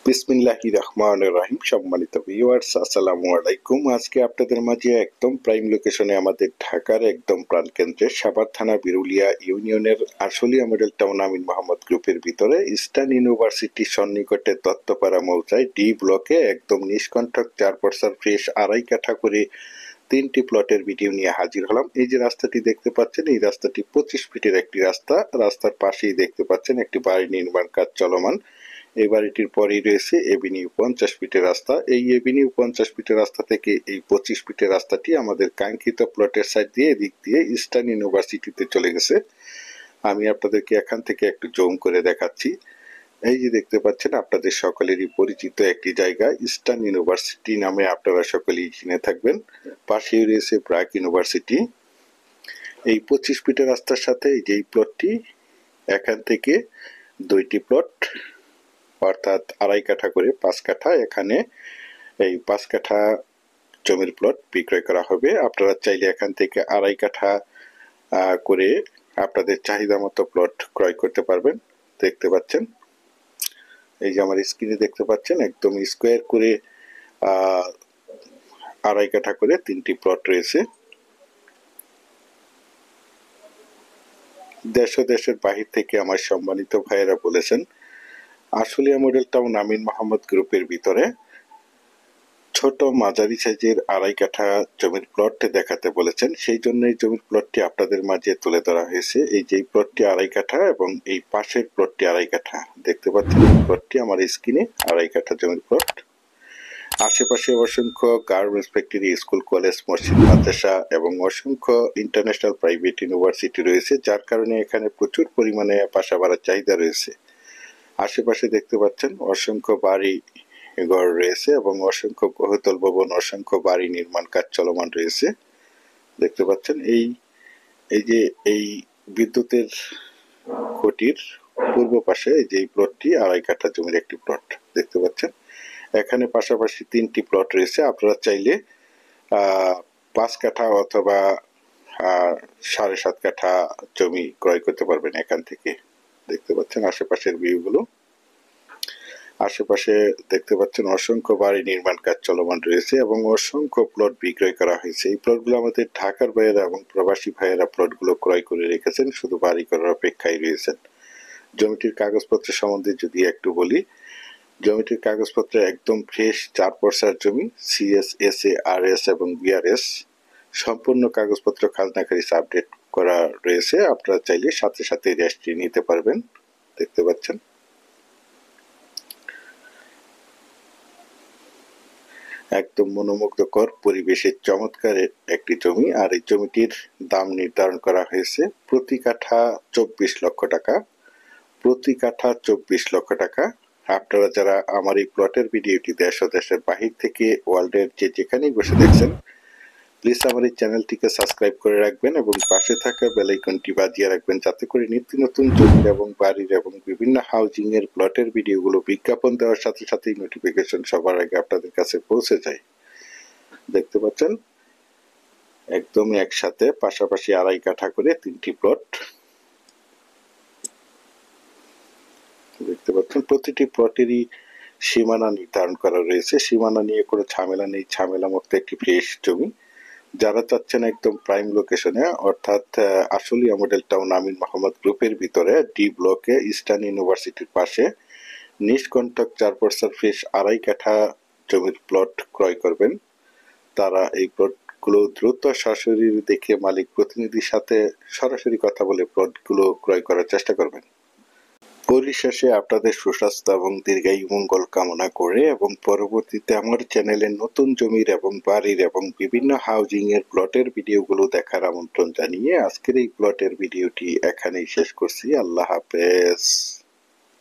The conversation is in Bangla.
বিসমিল্লাহির রহমানির রহিম। সম্মানিত ভিউয়ার্স, আসসালামু আলাইকুম। আজকে আপনাদের মাঝে একদম প্রাইম লোকেশনে আমাদের ঢাকার একদম প্রাণকেন্দ্রে সাভার থানা বিরুলিয়া ইউনিয়নের আশুলিয়া মডেল টাউন আমিন মোহাম্মদ গ্রুপের ভিতরে ইস্টার্ন ইউনিভার্সিটির সন্নিকটে দত্তপাড়া মৌজায় ডি ব্লকে একদম নিষ্কণ্টক 4% ফ্রেশ 2.5 কাঠা করে 3টি প্লটের ভিডিও নিয়ে হাজির হলাম। এই যে রাস্তাটি দেখতে পাচ্ছেন, এই রাস্তাটি 25 ফিটের একটি রাস্তা। রাস্তার পাশেই দেখতে পাচ্ছেন একটি বাড়ি নির্মাণ কাজ চলমান। এই বাড়িটির পরেই রয়েছে এভিনিউ 50 ফিটের রাস্তা। এই এভিনিউ 50 ফিটের রাস্তা থেকে এই 25 ফিটের রাস্তাটি আমাদের কাঙ্ক্ষিত প্লটের সাইড দিয়ে এদিক দিয়ে ইস্টার্ন ইউনিভার্সিটিতে চলে গেছে। আমি আপনাদেরকে এখান থেকে একটু জুম করে দেখাচ্ছি। এই যে দেখতে পাচ্ছেন, আপনাদের সকলেরই পরিচিত একটি জায়গা ইস্টার্ন ইউনিভার্সিটি নামে আপনারা সকলেই চিনে থাকবেন। পাশেই রয়েছে ব্র্যাক ইউনিভার্সিটি। এই 25 ফিটের রাস্তার সাথে এই যে প্লটটি, এখান থেকে 2টি প্লট অর্থাৎ 2.5 কাঠা করে 5 কাঠা, এখানে এই 5 কাঠা জমির প্লট বিক্রয় করা হবে। আপনারা চাইলে এখান থেকে 2.5 কাঠা করে আপনাদের চাহিদা মতো প্লট ক্রয় করতে পারবেন। দেখতে পাচ্ছেন, এই যে আমার স্ক্রিনে দেখতে পাচ্ছেন একদম স্কোয়ার করে 2.5 কাঠা করে 3টি প্লট রয়েছে। দেশ ও দেশের বাহির থেকে আমার সম্মানিত ভাইয়েরা বলেছেন আশুলিয়া মডেল টাউন আমিন মোহাম্মদ গ্রুপের ভিতরে ছোট মাঝারি সাইজের 2.5 কাঠা জমির প্লট দেখাতে বলেছেন। সেই জন্য এই জমির প্লটটি আপনাদের মাঝে তুলে ধরা হয়েছে। এই যে প্লটটি 2.5 কাঠা এবং এই পাশের প্লটটি 2.5 কাঠা দেখতে পাচ্ছেন। প্লটটি আমার স্ক্রিনে 2.5 কাঠা জমির প্লট। আশেপাশে অসংখ্য গার্মেন্টস ফ্যাক্টরি, স্কুল, কলেজ, মসজিদ, মাদ্রাসা এবং অসংখ্য ইন্টারন্যাশনাল প্রাইভেট ইউনিভার্সিটি রয়েছে, যার কারণে এখানে প্রচুর পরিমাণে বাসা ভাড়ার চাহিদা রয়েছে। আশেপাশে দেখতে পাচ্ছেন অসংখ্য বাড়ি ঘর রয়েছে এবং অসংখ্য বহুতল ভবন, অসংখ্য বাড়ি নির্মাণ কাজ চলমান রয়েছে। দেখতে পাচ্ছেন এই যে এই বিদ্যুতের খুঁটির পূর্ব পাশে এই যে প্লটটি 2.5 কাঠা জমির একটি প্লট দেখতে পাচ্ছেন। এখানে পাশাপাশি 3টি প্লট রয়েছে। আপনারা চাইলে 5 কাঠা অথবা 7.5 কাঠা জমি ক্রয় করতে পারবেন এখান থেকে। দেখতে পাচ্ছেন আশেপাশের ভিউগুলো। আশেপাশে দেখতে পাচ্ছেন অসংখ্য বাড়ি নির্মাণ কাজ চলমান রয়েছে এবং অসংখ্য প্লট বিক্রয় করা হয়েছে। এই প্লটগুলো আমাদের ঢাকার ভাইয়েরা এবং প্রবাসী ভাইয়েরা প্লটগুলো ক্রয় করে রেখেছেন, শুধু বাড়ি করার অপেক্ষায় রয়েছেন। জমিটির কাগজপত্র সম্বন্ধে যদি একটু বলি, জমিটির কাগজপত্র একদম ফ্রেশ 4% জমি, CS, SA, RS এবং BRS সম্পূর্ণ কাগজপত্র খাজনা খারিজ আপডেট করা রয়েছে। আপনারা চাইলে সাথে সাথে রেজিস্ট্রি নিতে পারবেন। দেখতে পাচ্ছেন একদম মনোমুগ্ধকর পরিবেশের চমৎকার একটি জমি। আর এই জমিটির দাম নির্ধারণ করা হয়েছে প্রতি কাঠা 24 লক্ষ টাকা। প্রতি কাঠা 24 লক্ষ টাকা। আপনারা যারা আমার এই প্লটের ভিডিওটি দেশ ও দেশের বাহির থেকে ওয়ার্ল্ডের যেখানেই বসে দেখছেন, প্লিজ আমার এই চ্যানেলটিকে সাবস্ক্রাইব করে রাখবেন এবং পাশে থাকা বেল আইকনটি বাজিয়ে রাখবেন, যাতে করে নিত্য নতুন জমির এবং বাড়ির এবং বিভিন্ন হাউজিং এর প্লটের ভিডিওগুলো বিজ্ঞাপন দেওয়ার সাথে সাথেই নোটিফিকেশন সবার আগে আপনাদের কাছে পৌঁছে যায়। দেখতে পাচ্ছেন একদমই একসাথে পাশাপাশি 2.5 কাঠা করে 3টি প্লট দেখতে পাচ্ছেন। প্রতিটি প্লটেরই সীমানা নির্ধারণ করা রয়েছে। সীমানা নিয়ে কোনো ঝামেলা নেই, ঝামেলা মুক্ত একটি ফ্রেশ জমি। যারা চাচ্ছেন একদম প্রাইম লোকেশনে অর্থাৎ আশুলিয়া মডেল টাউন আমিন মোহাম্মদ গ্রুপের ভিতরে ডি ব্লকে ইস্টার্ন ইউনিভার্সিটির পাশে নিষ্কণ্টক 4% ফ্রেশ 2.5 কাঠা জমির প্লট ক্রয় করবেন, তারা এই প্লটগুলো দ্রুত সরাসরি দেখে মালিক প্রতিনিধির সাথে সরাসরি কথা বলে প্লটগুলো ক্রয় করার চেষ্টা করবেন। পরিশেষে আপনাদের সুস্বাস্থ্য এবং দীর্ঘায়ু মঙ্গল কামনা করে এবং পরবর্তীতে আমার চ্যানেলে নতুন জমির এবং বাড়ির এবং বিভিন্ন হাউজিং এর প্লটের ভিডিওগুলো দেখার আমন্ত্রণ জানিয়ে আজকের এই প্লটের ভিডিওটি এখানেই শেষ করছি। আল্লাহ হাফেজ।